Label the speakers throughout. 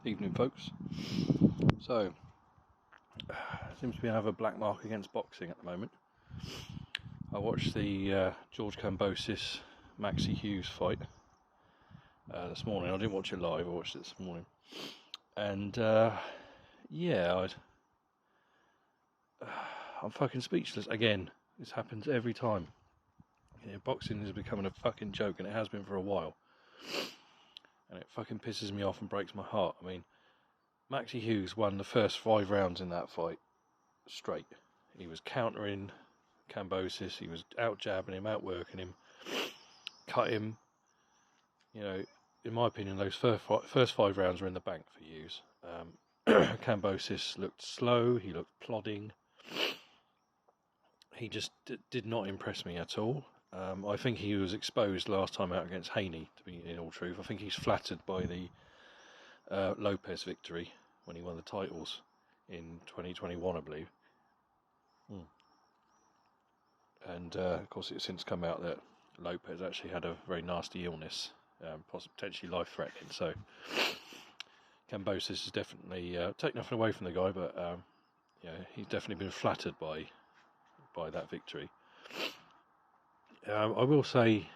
Speaker 1: Evening, folks. So, seems to be another black mark against boxing at the moment. I watched the George Kambosos Maxi Hughes fight this morning. I didn't watch it live, I watched it this morning. And yeah, I'm fucking speechless. Again, this happens every time. Boxing is becoming a fucking joke, and it has been for a while. And it fucking pisses me off and breaks my heart. I mean, Maxi Hughes won the first 5 rounds in that fight straight. He was countering Kambosos, he was out jabbing him, outworking him, cut him. You know, in my opinion, those first 5 rounds were in the bank for Hughes. Kambosos looked slow, he looked plodding. He just did not impress me at all. I think he was exposed last time out against Haney, to be in all truth. I think he's flattered by the Lopez victory when he won the titles in 2021, I believe. And of course, it's since come out that Lopez actually had a very nasty illness, potentially life-threatening. So Kambosos has definitely taken nothing away from the guy, but yeah, he's definitely been flattered by that victory. I will say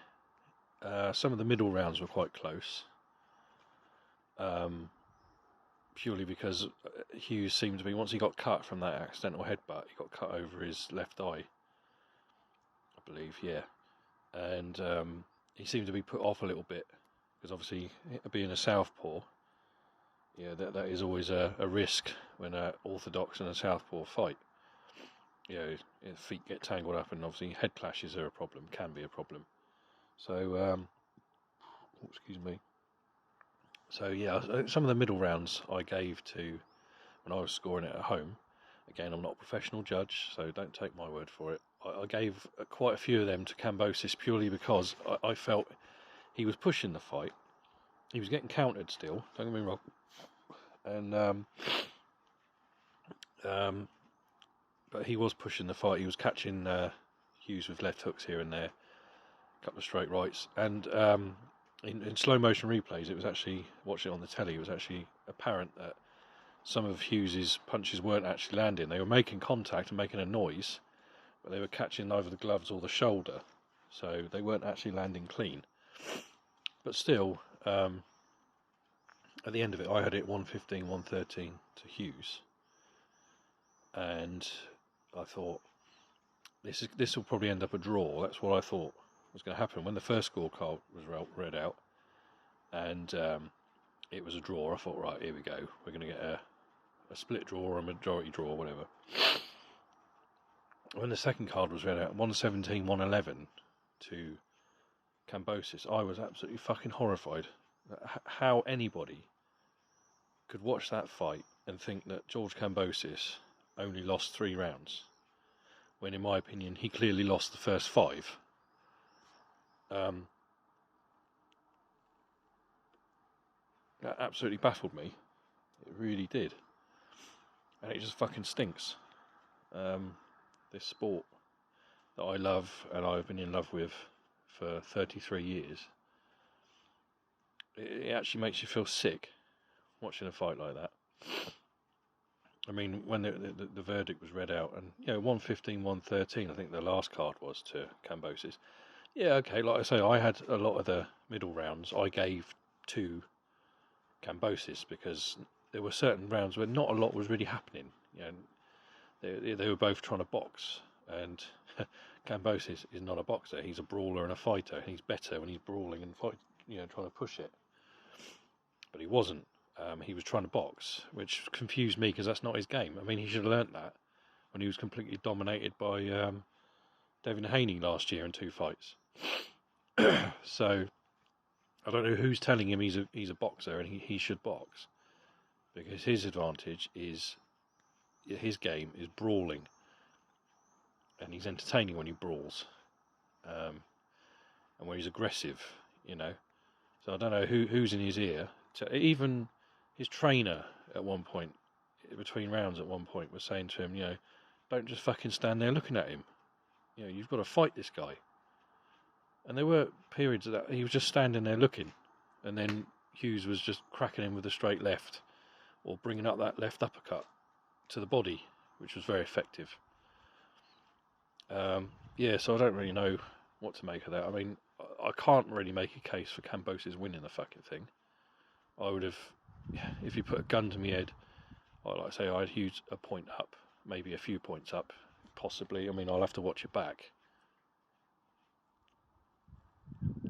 Speaker 1: some of the middle rounds were quite close. Purely because Hughes seemed to be, once he got cut from that accidental headbutt, he got cut over his left eye, I believe, yeah. And he seemed to be put off a little bit, because obviously, being a southpaw, yeah, that is always a risk when an orthodox and a southpaw fight. You know, feet get tangled up, and obviously head clashes are a problem, can be a problem. So, excuse me. So yeah, some of the middle rounds I gave to when I was scoring it at home. Again, I'm not a professional judge, so don't take my word for it. I gave quite a few of them to Kambosos purely because I felt he was pushing the fight. He was getting countered still, don't get me wrong. And but he was pushing the fight. He was catching Hughes with left hooks here and there, a couple of straight rights, and in slow motion replays, it was actually, watching it on the telly, it was actually apparent that some of Hughes's punches weren't actually landing. They were making contact and making a noise, but they were catching either the gloves or the shoulder, so they weren't actually landing clean. But still, at the end of it, I had it 115, 113 to Hughes, and I thought, this will probably end up a draw. That's what I thought was going to happen when the first scorecard was read out, and it was a draw. I thought, right, here we go, we're going to get a split draw or a majority draw, whatever. When the second card was read out, 117, 111 to Kambosos, I was absolutely fucking horrified. How anybody could watch that fight and think that George Kambosos only lost 3 rounds, when in my opinion he clearly lost the first 5. That absolutely baffled me. It really did. And it just fucking stinks. This sport that I love and I've been in love with for 33 years, it actually makes you feel sick watching a fight like that. I mean, when the verdict was read out, and 115, 113, I think the last card was to Kambosos. Yeah, okay, like I say, I had a lot of the middle rounds I gave to Kambosos because there were certain rounds where not a lot was really happening. They were both trying to box, and Kambosos is not a boxer. He's a brawler and a fighter, and he's better when he's brawling and fight, trying to push it. But he wasn't. He was trying to box, which confused me because that's not his game. I mean, he should have learnt that when he was completely dominated by Devin Haney last year in 2 fights. So I don't know who's telling him he's a boxer and he should box, because his advantage is his game is brawling, and he's entertaining when he brawls, and when he's aggressive, So I don't know who's in his ear. Even his trainer at one point, between rounds at one point, was saying to him, don't just fucking stand there looking at him. You've got to fight this guy. And there were periods of that he was just standing there looking, and then Hughes was just cracking him with a straight left, or bringing up that left uppercut to the body, which was very effective. Yeah, so I don't really know what to make of that. I mean, I can't really make a case for Kambosos winning the fucking thing. I would have, if you put a gun to my head, like I say, I'd Hughes a point up, maybe a few points up, possibly. I mean, I'll have to watch it back.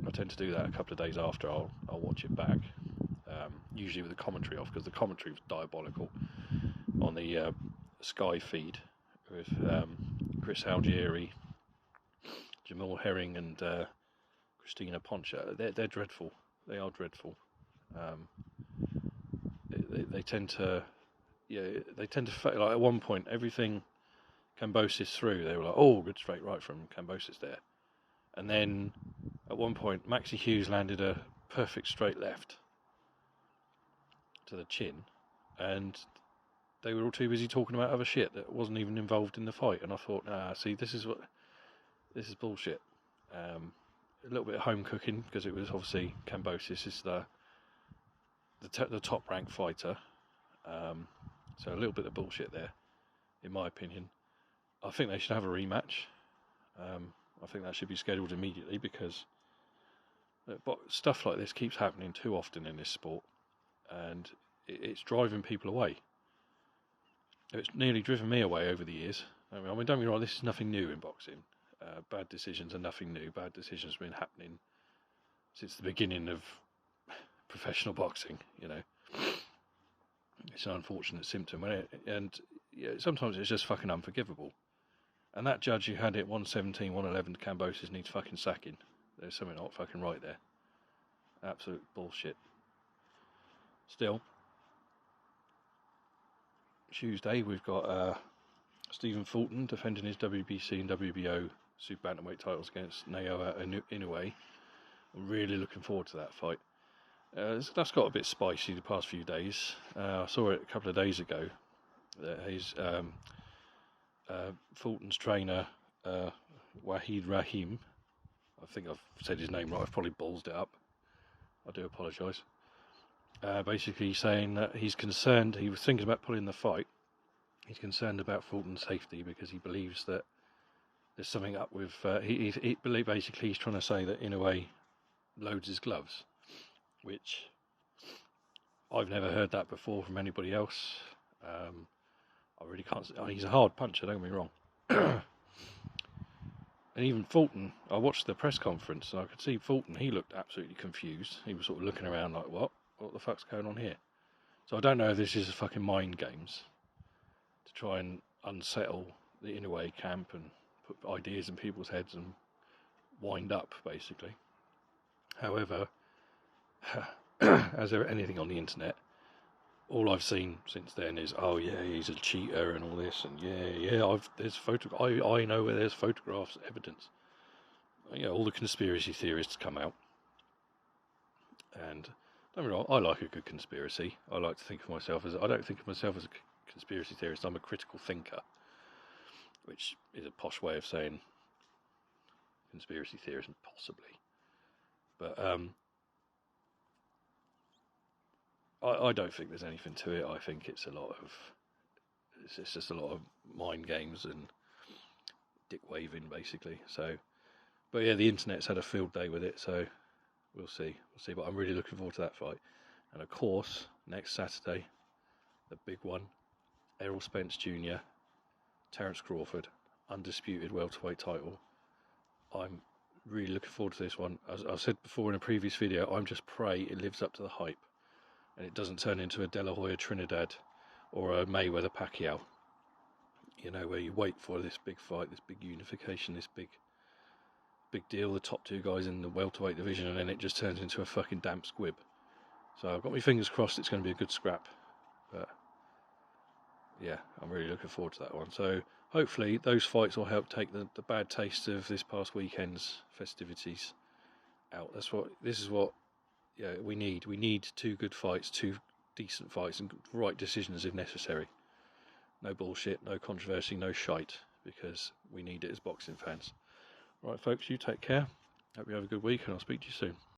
Speaker 1: I tend to do that a couple of days after. I'll watch it back, usually with the commentary off, because the commentary was diabolical on the Sky feed with Chris Algieri, Jamal Herring, and Christina Poncha. They're dreadful. They are dreadful. They tend to, they tend to like at one point everything Kambosos threw, they were like, oh, good straight right from Kambosos there, and then at one point Maxi Hughes landed a perfect straight left to the chin, and they were all too busy talking about other shit that wasn't even involved in the fight. And I thought, see, this is bullshit. A little bit of home cooking, because it was obviously Kambosos is the top ranked fighter, so a little bit of bullshit there, in my opinion. I think they should have a rematch. I think that should be scheduled immediately, because but stuff like this keeps happening too often in this sport, and it's driving people away. It's nearly driven me away over the years. I mean, don't get me wrong, this is nothing new in boxing. Bad decisions are nothing new. Bad decisions have been happening since the beginning of professional boxing, It's an unfortunate symptom, and sometimes it's just fucking unforgivable. And that judge who had it 117, 111 to Kambosos needs fucking sacking. There's something not fucking right there. Absolute bullshit. Still, Tuesday we've got Stephen Fulton defending his WBC and WBO super bantamweight titles against Inoue. I'm really looking forward to that fight. That's got a bit spicy the past few days. I saw it a couple of days ago. His Fulton's trainer, Wahid Rahim, I think I've said his name right, I've probably ballsed it up. I do apologise. Basically saying that he's concerned, he was thinking about pulling the fight. He's concerned about Fulton's safety, because he believes that there's something up with. Basically, he's trying to say that Inoue loads his gloves, which I've never heard that before from anybody else. I really can't. He's a hard puncher, don't get me wrong. And even Fulton, I watched the press conference and I could see Fulton, he looked absolutely confused. He was sort of looking around like, what the fuck's going on here? So I don't know if this is a fucking mind games to try and unsettle the Inoue camp and put ideas in people's heads and wind up, basically. However, as anything on the internet, all I've seen since then is, oh yeah, he's a cheater and all this, and I know where there's photographs, evidence. All the conspiracy theorists come out, and don't get me wrong, I like a good conspiracy. I like to think of myself as, I don't think of myself as a conspiracy theorist. I'm a critical thinker, which is a posh way of saying conspiracy theorist, possibly. But I don't think there's anything to it. I think it's just a lot of mind games and dick waving, basically. So, but yeah, the internet's had a field day with it, so we'll see. But I'm really looking forward to that fight. And of course, next Saturday, the big one, Errol Spence Jr., Terence Crawford, undisputed welterweight title. I'm really looking forward to this one. As I said before in a previous video, I'm just pray it lives up to the hype, and it doesn't turn into a De La Hoya Trinidad or a Mayweather Pacquiao, where you wait for this big fight, this big unification, this big deal, the top two guys in the welterweight division, and then it just turns into a fucking damp squib. So I've got my fingers crossed it's going to be a good scrap. But yeah, I'm really looking forward to that one. So hopefully those fights will help take the bad taste of this past weekend's festivities out. This is what we need. We need two good fights, two decent fights, and right decisions if necessary. No bullshit, no controversy, no shite, because we need it as boxing fans. Right, folks, you take care. Hope you have a good week, and I'll speak to you soon.